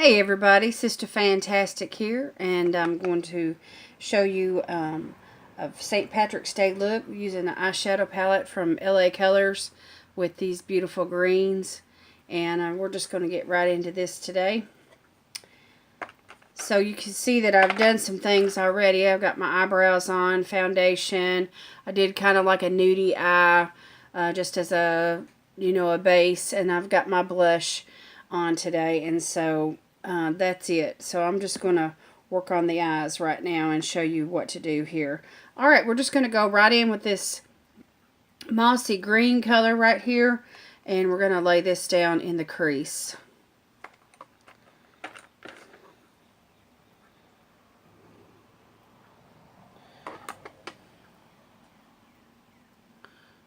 Hey everybody, Sister Fantastic here, and I'm going to show you a St. Patrick's Day look using the eyeshadow palette from LA Colors with these beautiful greens. And we're just going to get right into this today. So you can see that I've done some things already. I've got my eyebrows on, foundation. I did kind of like a nudie eye just as a base, and I've got my blush on today, and so that's it. So I'm just going to work on the eyes right now and show you what to do here. Alright, we're just going to go right in with this mossy green color right here, and we're going to lay this down in the crease.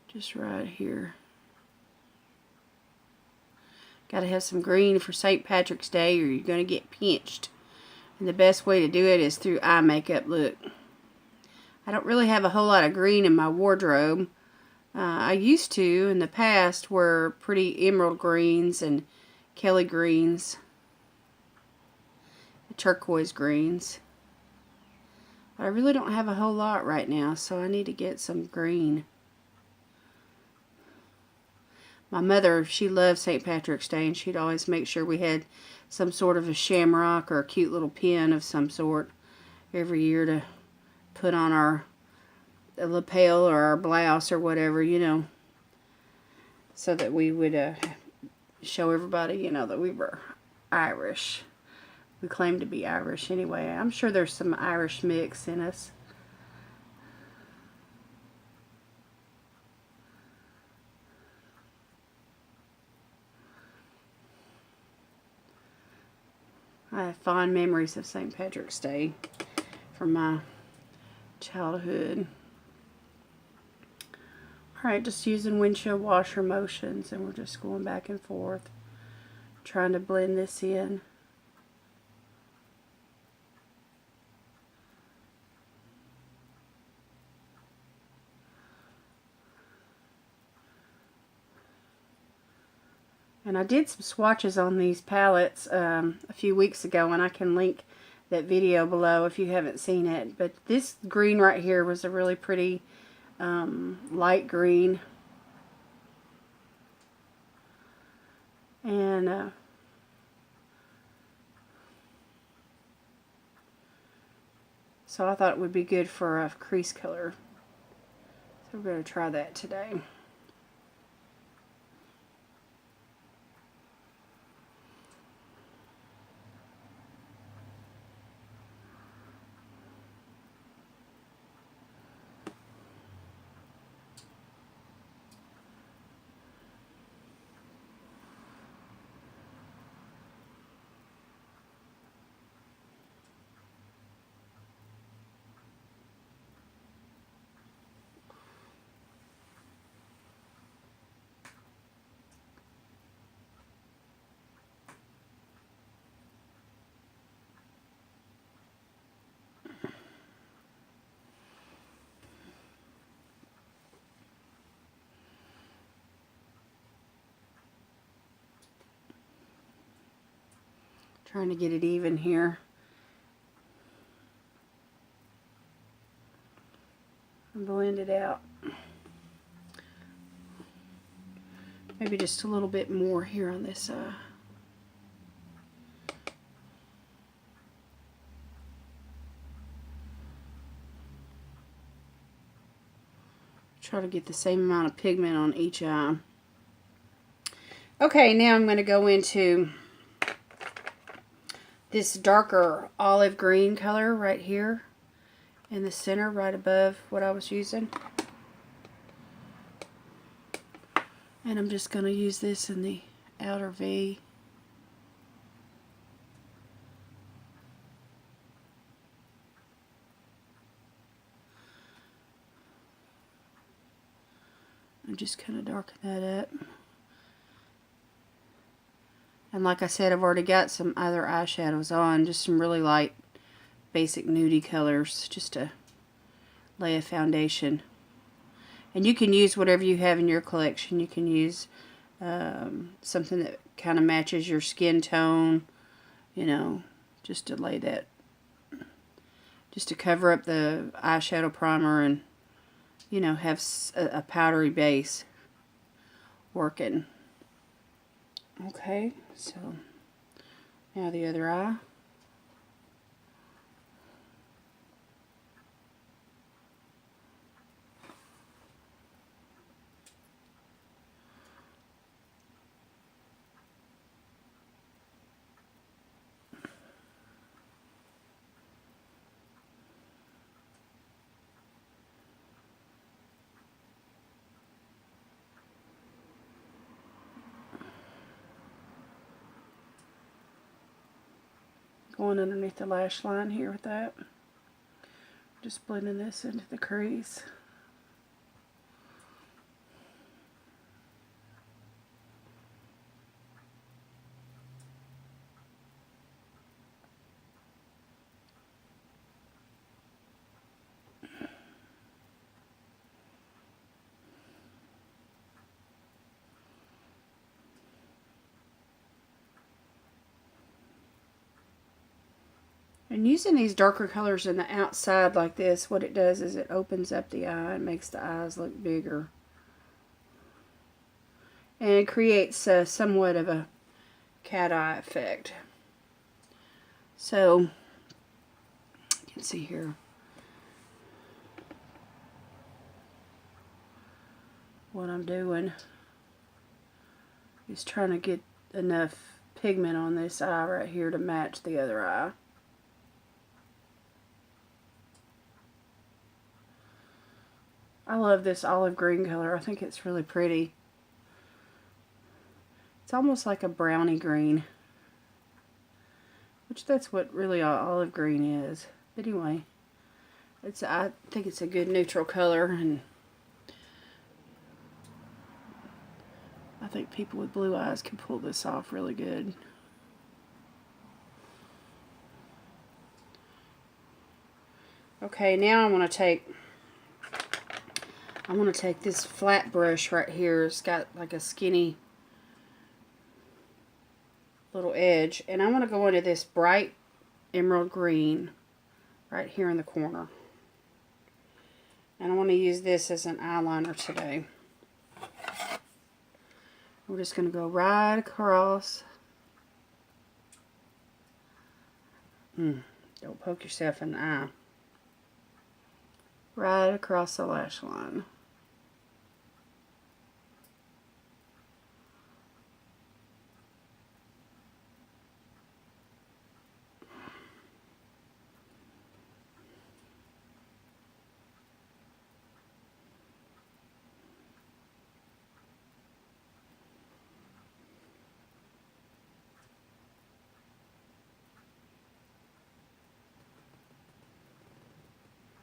Just right here. Got to have some green for St. Patrick's Day or you're going to get pinched. And the best way to do it is through eye makeup. Look. I don't really have a whole lot of green in my wardrobe. I used to in the past were pretty emerald greens and Kelly greens. Turquoise greens. But I really don't have a whole lot right now, so I need to get some green. My mother, she loved St. Patrick's Day, and she'd always make sure we had some sort of a shamrock or a cute little pin of some sort every year to put on our lapel or our blouse or whatever, so that we would show everybody, that we were Irish. We claim to be Irish anyway. I'm sure there's some Irish mix in us. I have fond memories of St. Patrick's Day from my childhood. Alright, just using windshield washer motions, and we're just going back and forth, trying to blend this in. And I did some swatches on these palettes a few weeks ago, and I can link that video below if you haven't seen it. But this green right here was a really pretty light green. And so I thought it would be good for a crease color. So we're going to try that today. Trying to get it even here. And blend it out. Maybe just a little bit more here on this try to get the same amount of pigment on each eye. Okay, now I'm going to go into this darker olive green color right here in the center, right above what I was using. And I'm just going to use this in the outer V. And just kind of darken that up. And like I said, I've already got some other eyeshadows on, just some really light, basic nudie colors, just to lay a foundation. And you can use whatever you have in your collection. You can use something that kind of matches your skin tone. you know, just to lay that, just to cover up the eyeshadow primer and, you know, have a powdery base working. Okay, so now the other eye. Going underneath the lash line here with that. Just blending this into the crease. And using these darker colors in the outside like this, what it does is it opens up the eye and makes the eyes look bigger. And it creates somewhat of a cat eye effect. So, you can see here what I'm doing is trying to get enough pigment on this eye right here to match the other eye. I love this olive green color. I think it's really pretty. It's almost like a brownie green, which that's what really olive green is. But anyway, I think it's a good neutral color, and I think people with blue eyes can pull this off really good. Okay, now I want to take this flat brush right here. It's got like a skinny little edge, and I want to go into this bright emerald green right here in the corner. And I want to use this as an eyeliner today. We're just going to go right across. Don't poke yourself in the eye. Right across the lash line.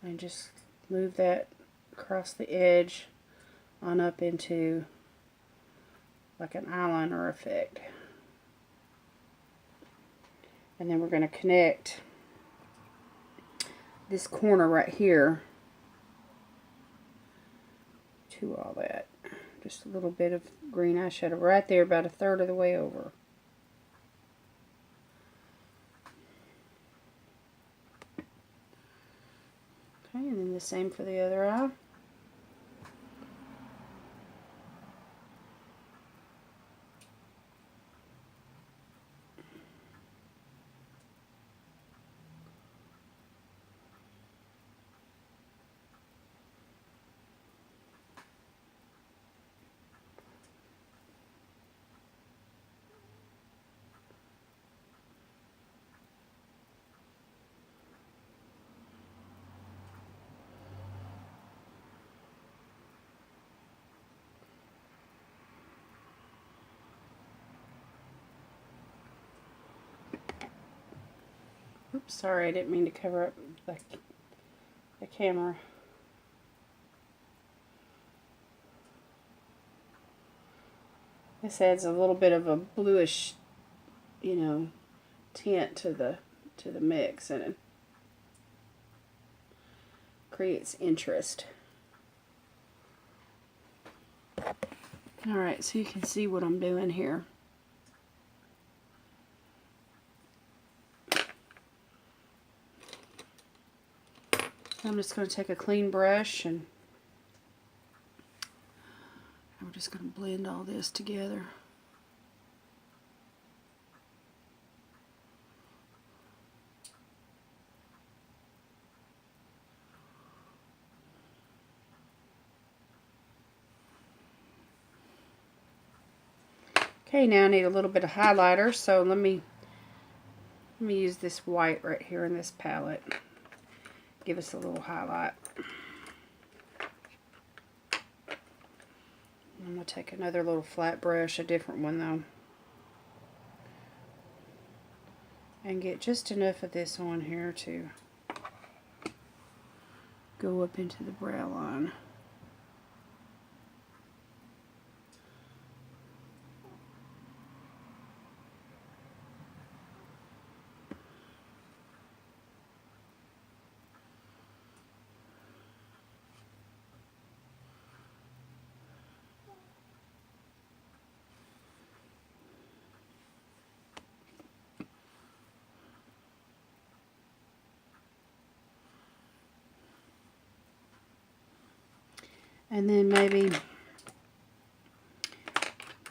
And just move that across the edge on up into like an eyeliner effect. And then we're going to connect this corner right here to all that. Just a little bit of green eyeshadow right there, about a third of the way over. Okay, and then the same for the other eye. Oops, sorry, I didn't mean to cover up the camera. This adds a little bit of a bluish, you know, tint to the mix, and it creates interest. Alright, so you can see what I'm doing here. I'm just going to take a clean brush and we're just going to blend all this together. Okay, now I need a little bit of highlighter, so let me use this white right here in this palette. Give us a little highlight. I'm going to take another little flat brush, a different one though, and get just enough of this on here to go up into the brow line. And then maybe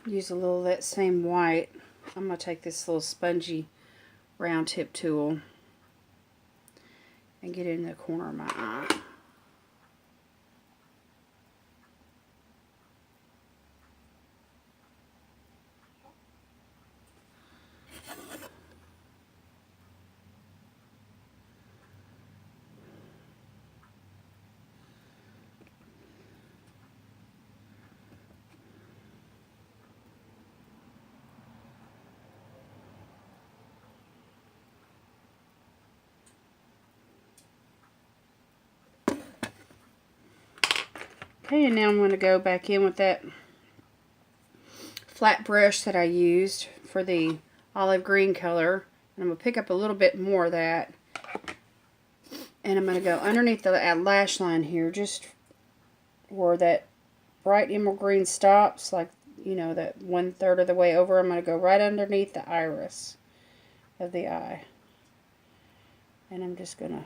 use a little of that same white. I'm going to take this little spongy round tip tool and get it in the corner of my eye. Okay, and now I'm going to go back in with that flat brush that I used for the olive green color. And I'm going to pick up a little bit more of that. And I'm going to go underneath the lash line here, just where that bright emerald green stops, like, you know, that 1/3 of the way over. I'm going to go right underneath the iris of the eye. And I'm just going to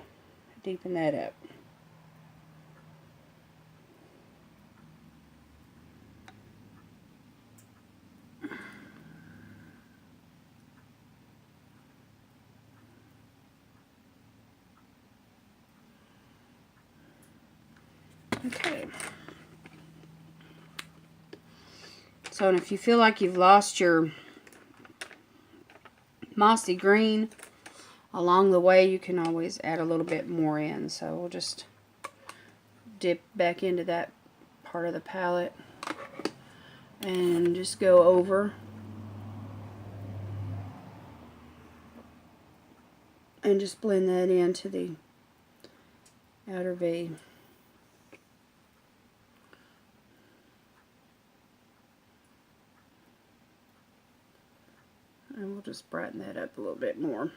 deepen that up. Okay. So, and if you feel like you've lost your mossy green along the way, you can always add a little bit more in. So we'll just dip back into that part of the palette and just go over and just blend that into the outer V. And we'll just brighten that up a little bit more.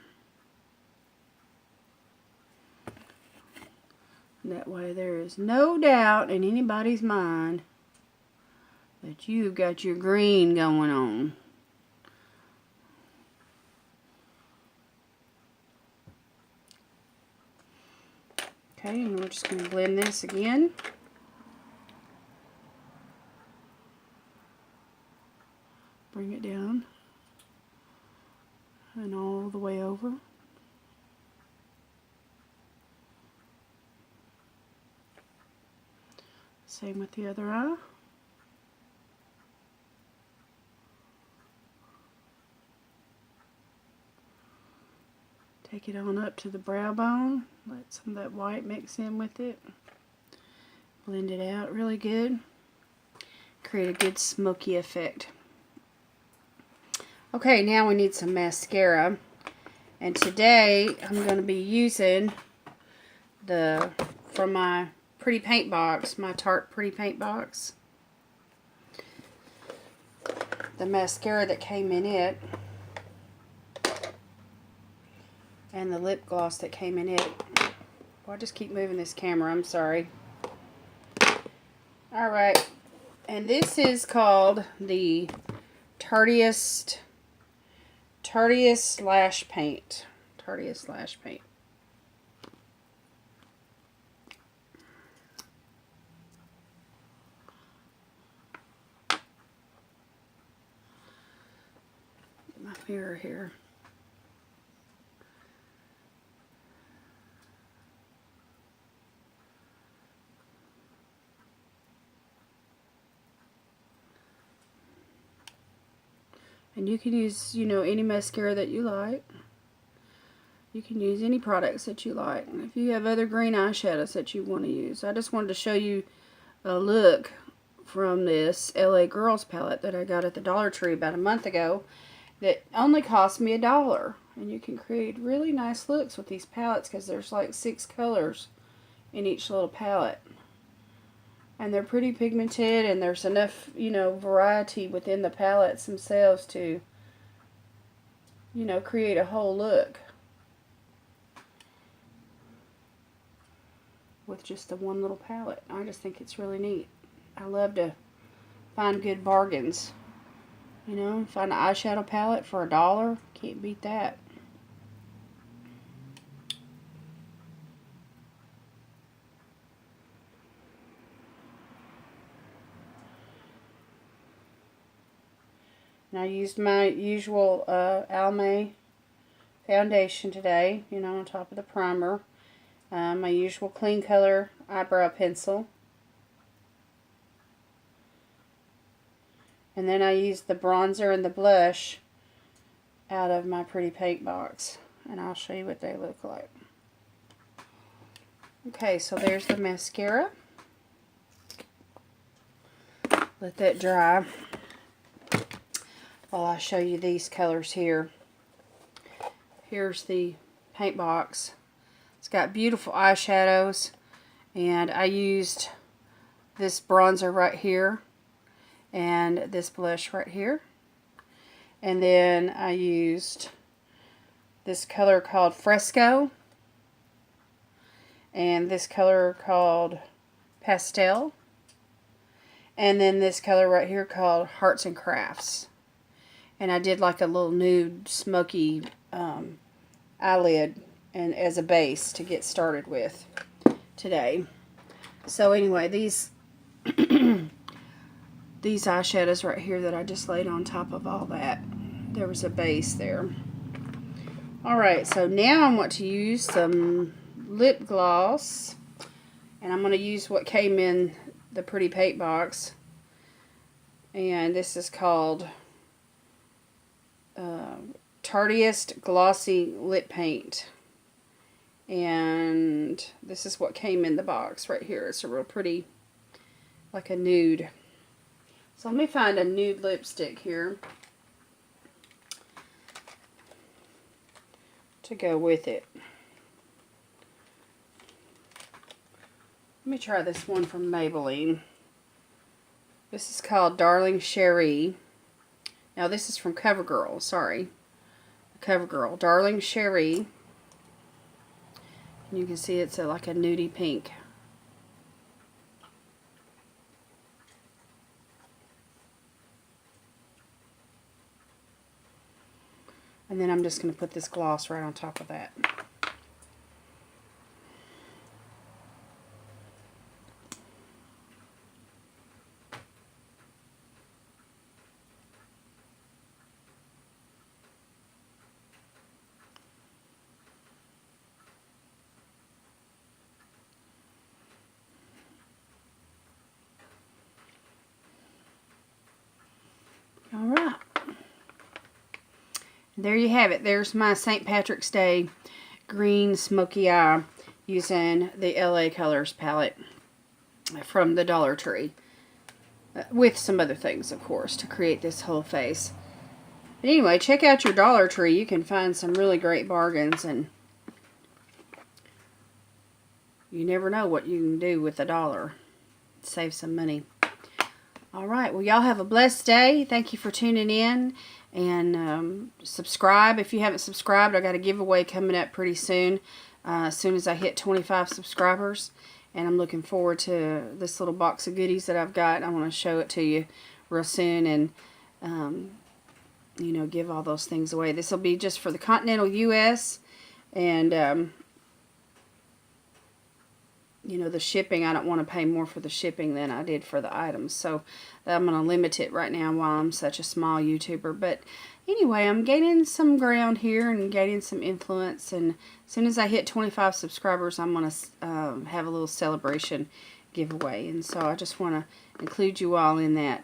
That way there is no doubt in anybody's mind that you've got your green going on. Okay, and we're just going to blend this again. Bring it down and all the way over. Same with the other eye. Take it on up to the brow bone. Let some of that white mix in with it. Blend it out really good. Create a good smoky effect. Okay, now we need some mascara. And today I'm going to be using from my Pretty Paint box, my Tarte Pretty Paint box, the mascara that came in it, and the lip gloss that came in it. Well, I just keep moving this camera, I'm sorry. Alright, and this is called the Tarteist Lash Paint. Tarteist Lash Paint. my mirror here. And you can use, you know, any mascara that you like. You can use any products that you like. If you have other green eyeshadows that you want to use. I just wanted to show you a look from this LA Girls palette that I got at the Dollar Tree about a month ago that only cost me $1. And you can create really nice looks with these palettes because there's like 6 colors in each little palette. And they're pretty pigmented, and there's enough, you know, variety within the palettes themselves to, you know, create a whole look with just the one little palette. I just think it's really neat. I love to find good bargains. You know, find an eyeshadow palette for $1. Can't beat that. And I used my usual Almay foundation today, you know, on top of the primer. My usual clean color eyebrow pencil. And then I used the bronzer and the blush out of my Pretty Paint box. And I'll show you what they look like. Okay, so there's the mascara. Let that dry while I show you these colors here. Here's the paint box. It's got beautiful eyeshadows, and I used this bronzer right here and this blush right here, and then I used this color called Fresco and this color called Pastel, and then this color right here called Hearts and Crafts. And I did like a little nude smoky eyelid and as a base to get started with today. So anyway, these these eyeshadows right here that I just laid on top of all that, there was a base there. Alright, so now I want to use some lip gloss, and I'm going to use what came in the Pretty Paint box, and this is called Tardiest Glossy Lip Paint. And this is what came in the box right here. It's a real pretty, like a nude. So let me find a nude lipstick here to go with it. Let me try this one from Maybelline. This is called Darling Cherie. Now this is from CoverGirl, sorry. CoverGirl, Darling Cherie. You can see it's like a nudie pink. And then I'm just going to put this gloss right on top of that. Alright. There you have it. There's my St. Patrick's Day Green Smokey Eye using the LA Colors palette from the Dollar Tree. With some other things, of course, to create this whole face. But anyway, check out your Dollar Tree. You can find some really great bargains, and you never know what you can do with $1. Save some money. Alright, well, y'all have a blessed day. Thank you for tuning in. And subscribe if you haven't subscribed. I got a giveaway coming up pretty soon. As soon as I hit 25 subscribers. And I'm looking forward to this little box of goodies that I've got. I want to show it to you real soon. And, you know, give all those things away. This will be just for the continental U.S. And, you know, the shipping. I don't want to pay more for the shipping than I did for the items. So I'm going to limit it right now while I'm such a small YouTuber. But anyway, I'm gaining some ground here and gaining some influence. And as soon as I hit 25 subscribers, I'm going to have a little celebration giveaway. And so I just want to include you all in that.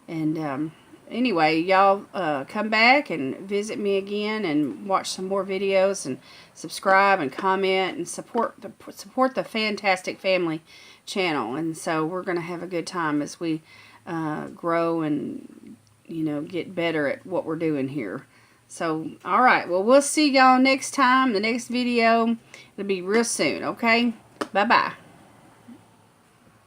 And anyway, y'all come back and visit me again and watch some more videos and subscribe and comment and support the Fantastic Family channel. And so we're going to have a good time as we grow and, you know, get better at what we're doing here. So, all right. Well, we'll see y'all next time. The next video, it'll be real soon, okay? Bye-bye.